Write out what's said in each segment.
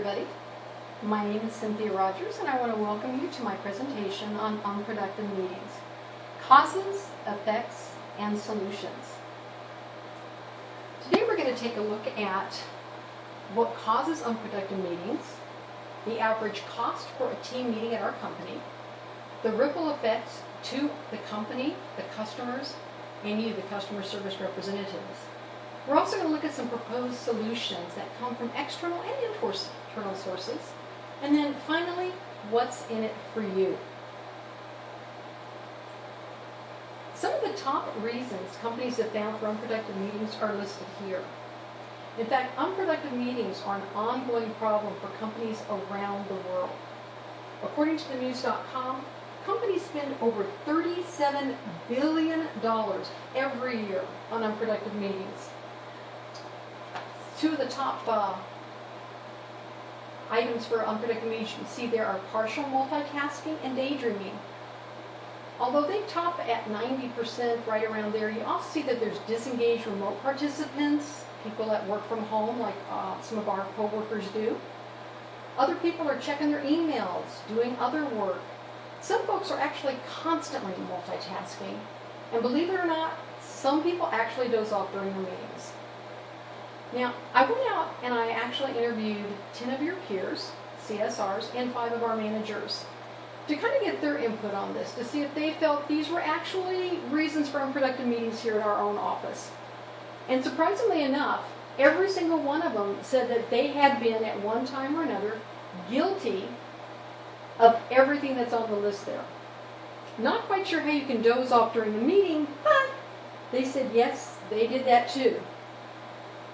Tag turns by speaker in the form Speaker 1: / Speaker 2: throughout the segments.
Speaker 1: everybody. My name is Cynthia Rogers, and I want to welcome you to my presentation on unproductive meetings. Causes, effects, and solutions. Today we're going to take a look at what causes unproductive meetings, the average cost for a team meeting at our company, the ripple effects to the company, the customers, and you, the customer service representatives. We're also going to look at some proposed solutions that come from external and internal sources. And then finally, what's in it for you? Some of the top reasons companies have found for unproductive meetings are listed here. In fact, unproductive meetings are an ongoing problem for companies around the world. According to thenews.com, companies spend over $37 billion every year on unproductive meetings. Two of the top items for unproductive meetings you can see there are partial multitasking and daydreaming. Although they top at 90%, right around there, you also see that there's disengaged remote participants, people that work from home like some of our coworkers do. Other people are checking their emails, doing other work. Some folks are actually constantly multitasking. And believe it or not, some people actually doze off during their meetings. Now, I went out and I actually interviewed 10 of your peers, CSRs, and 5 of our managers to kind of get their input on this, to see if they felt these were actually reasons for unproductive meetings here at our own office. And surprisingly enough, every single one of them said that they had been at one time or another guilty of everything that's on the list there. Not quite sure how you can doze off during the meeting, but they said yes, they did that too.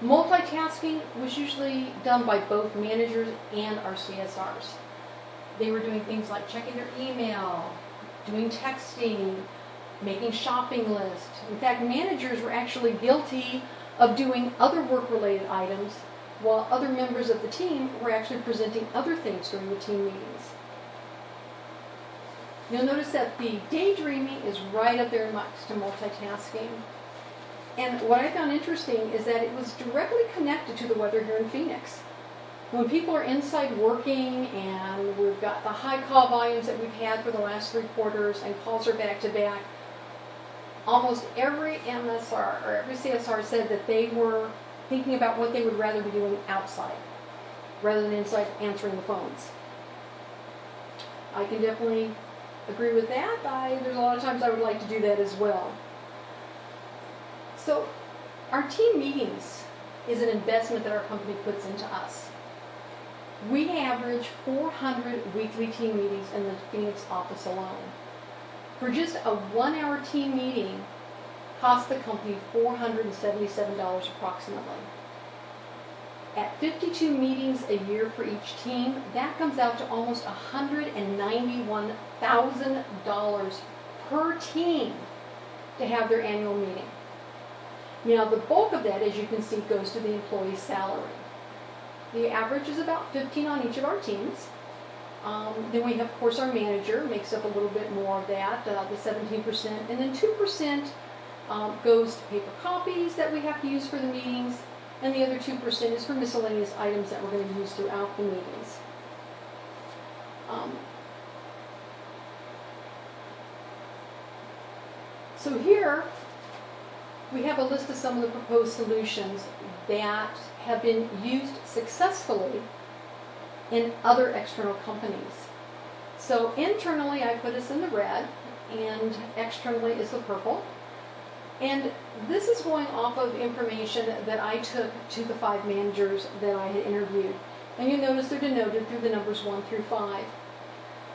Speaker 1: Multitasking was usually done by both managers and our CSRs. They were doing things like checking their email, doing texting, making shopping lists. In fact, managers were actually guilty of doing other work-related items, while other members of the team were actually presenting other things during the team meetings. You'll notice that the daydreaming is right up there next to multitasking. And what I found interesting is that it was directly connected to the weather here in Phoenix. When people are inside working and we've got the high call volumes that we've had for the last 3 quarters and calls are back to back, almost every MSR or every CSR said that they were thinking about what they would rather be doing outside rather than inside answering the phones. I can definitely agree with that. There's a lot of times I would like to do that as well. So, our team meetings is an investment that our company puts into us. We average 400 weekly team meetings in the Phoenix office alone. For just a 1-hour team meeting, costs the company $477 approximately. At 52 meetings a year for each team, that comes out to almost $191,000 per team to have their annual meeting. Now, the bulk of that, as you can see, goes to the employee's salary. The average is about $15 on each of our teams. Then we have, of course, our manager makes up a little bit more of that, the 17%, and then 2% goes to paper copies that we have to use for the meetings, and the other 2% is for miscellaneous items that we're going to use throughout the meetings. So here, we have a list of some of the proposed solutions that have been used successfully in other external companies. So internally, I put us in the red, and externally is the purple. And this is going off of information that I took to the 5 managers that I had interviewed. And you notice they're denoted through the numbers 1 through 5.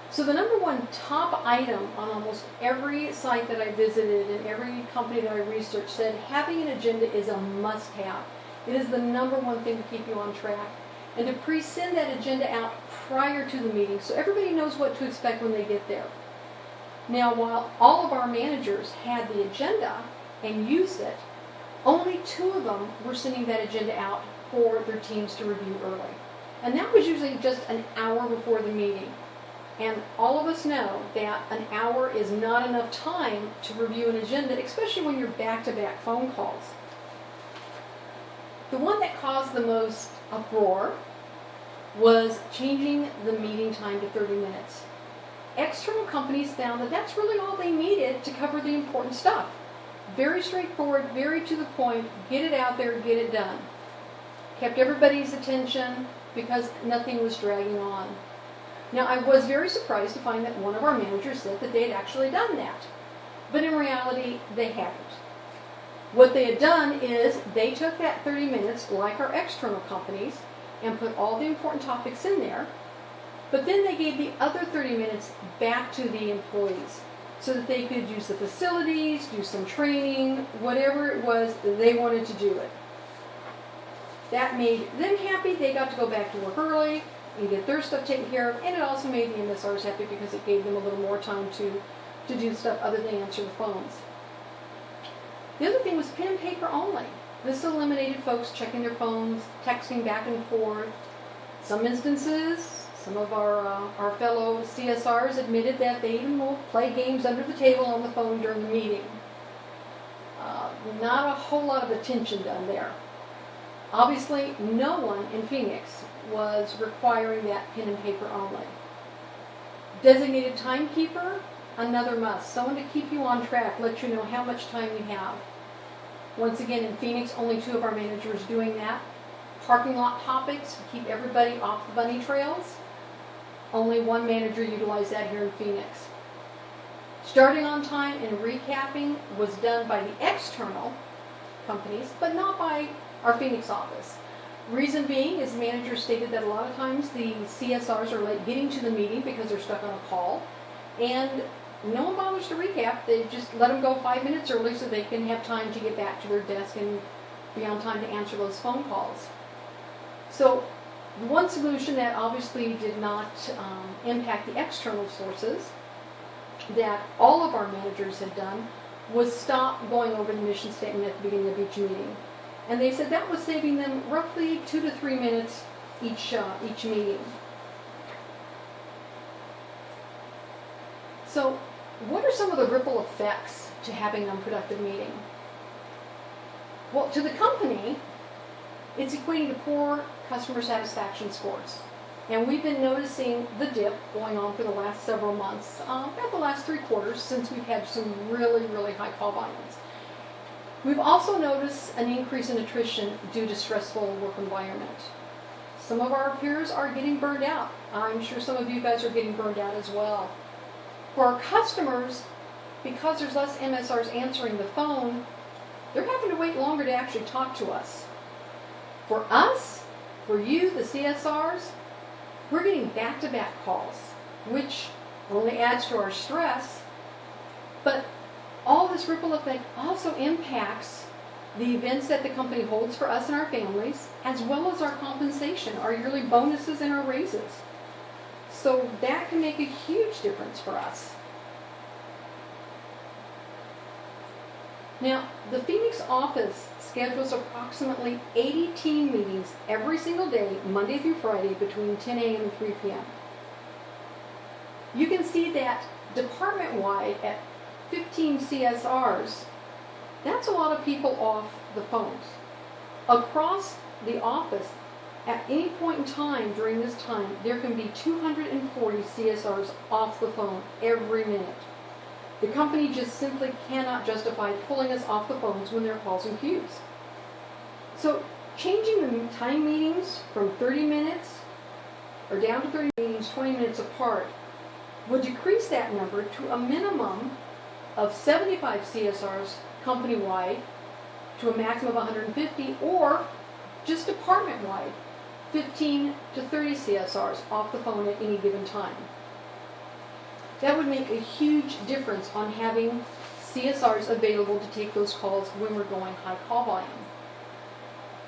Speaker 1: So the number one top item on almost every site that I visited and every company that I researched said having an agenda is a must-have. It is the number one thing to keep you on track. And to pre-send that agenda out prior to the meeting so everybody knows what to expect when they get there. Now, while all of our managers had the agenda and used it, only 2 of them were sending that agenda out for their teams to review early. And that was usually just an hour before the meeting. And all of us know that an hour is not enough time to review an agenda, especially when you're back-to-back phone calls. The one that caused the most uproar was changing the meeting time to 30 minutes. External companies found that that's really all they needed to cover the important stuff. Very straightforward, very to the point, get it out there, get it done. Kept everybody's attention because nothing was dragging on. Now, I was very surprised to find that one of our managers said that they had actually done that. But in reality, they hadn't. What they had done is they took that 30 minutes, like our external companies, and put all the important topics in there, but then they gave the other 30 minutes back to the employees so that they could use the facilities, do some training, whatever it was they wanted to do it. That made them happy. They got to go back to work early and get their stuff taken care of, and it also made the MSRs happy because it gave them a little more time to do stuff other than answer the phones. The other thing was pen and paper only. This eliminated folks checking their phones, texting back and forth. Some instances, some of our fellow CSRs admitted that they even will play games under the table on the phone during the meeting. Not a whole lot of attention done there. Obviously, no one in Phoenix was requiring that pen and paper only. Designated timekeeper, another must. Someone to keep you on track, let you know how much time you have. Once again, in Phoenix, only 2 of our managers doing that. Parking lot topics, keep everybody off the bunny trails. Only 1 manager utilized that here in Phoenix. Starting on time and recapping was done by the external companies, but not by our Phoenix office. Reason being is managers stated that a lot of times the CSRs are late getting to the meeting because they're stuck on a call, and no one bothers to recap. They just let them go 5 minutes early so they can have time to get back to their desk and be on time to answer those phone calls. So the one solution that obviously did not impact the external sources that all of our managers had done was stop going over the mission statement at the beginning of each meeting. And they said that was saving them roughly 2 to 3 minutes each meeting. So what are some of the ripple effects to having an unproductive meeting? Well, to the company, it's equating to poor customer satisfaction scores. And we've been noticing the dip going on for the last several months, about the last 3 quarters, since we've had some really, really high call volumes. We've also noticed an increase in attrition due to stressful work environment. Some of our peers are getting burned out. I'm sure some of you guys are getting burned out as well. For our customers, because there's less MSRs answering the phone, they're having to wait longer to actually talk to us. For us, for you, the CSRs, we're getting back-to-back calls, which only adds to our stress, but all this ripple effect also impacts the events that the company holds for us and our families, as well as our compensation, our yearly bonuses and our raises. So that can make a huge difference for us. Now, the Phoenix office schedules approximately 80 team meetings every single day, Monday through Friday, between 10 a.m. and 3 p.m. You can see that department-wide at 15 CSRs, that's a lot of people off the phones. Across the office, at any point in time during this time, there can be 240 CSRs off the phone every minute. The company just simply cannot justify pulling us off the phones when there are calls and queues. So changing the time meetings from 30 minutes or down to 30 meetings, 20 minutes apart, would decrease that number to a minimum of 75 CSRs company-wide to a maximum of 150, or just department-wide, 15 to 30 CSRs off the phone at any given time. That would make a huge difference on having CSRs available to take those calls when we're going high call volume.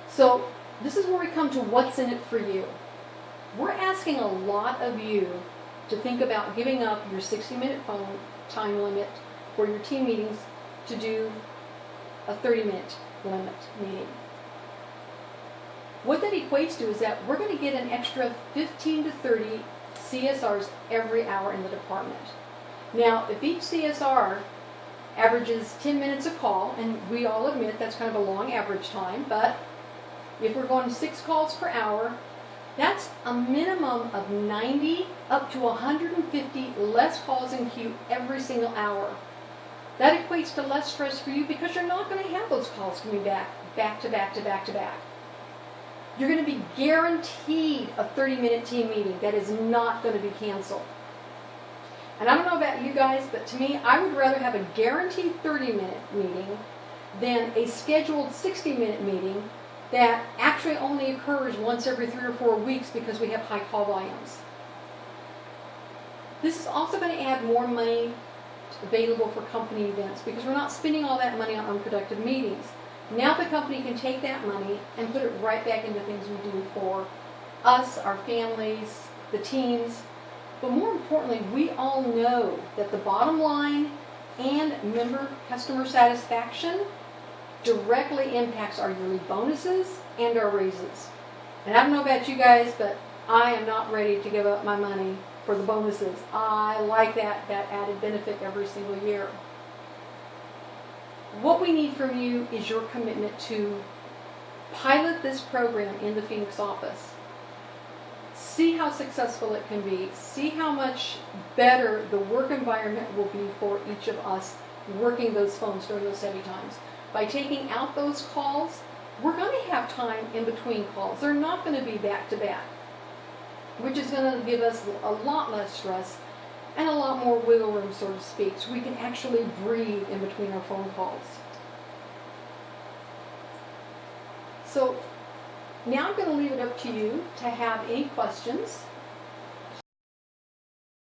Speaker 1: So this is where we come to what's in it for you. We're asking a lot of you to think about giving up your 60-minute phone time limit for your team meetings to do a 30-minute limit meeting. What that equates to is that we're going to get an extra 15 to 30 CSRs every hour in the department. Now, if each CSR averages 10 minutes a call, and we all admit that's kind of a long average time, but if we're going 6 calls per hour, That's a minimum of 90 up to 150 less calls in queue every single hour. That equates to less stress for you because you're not going to have those calls coming back to back to back to back. You're going to be guaranteed a 30-minute team meeting that is not going to be canceled. And I don't know about you guys, but to me, I would rather have a guaranteed 30-minute meeting than a scheduled 60-minute meeting that actually only occurs once every 3 or 4 weeks because we have high call volumes. This is also going to add more money available for company events because we're not spending all that money on unproductive meetings. Now the company can take that money and put it right back into things we do for us, our families, the teams. But more importantly, we all know that the bottom line and member customer satisfaction directly impacts our yearly bonuses and our raises. And I don't know about you guys, but I am not ready to give up my money for the bonuses. I like that added benefit every single year. What we need from you is your commitment to pilot this program in the Phoenix office. See how successful it can be. See how much better the work environment will be for each of us working those phones during those heavy times. By taking out those calls, we're going to have time in between calls. They're not going to be back to back, which is going to give us a lot less stress and a lot more wiggle room, so to speak, so we can actually breathe in between our phone calls. So now I'm going to leave it up to you to have any questions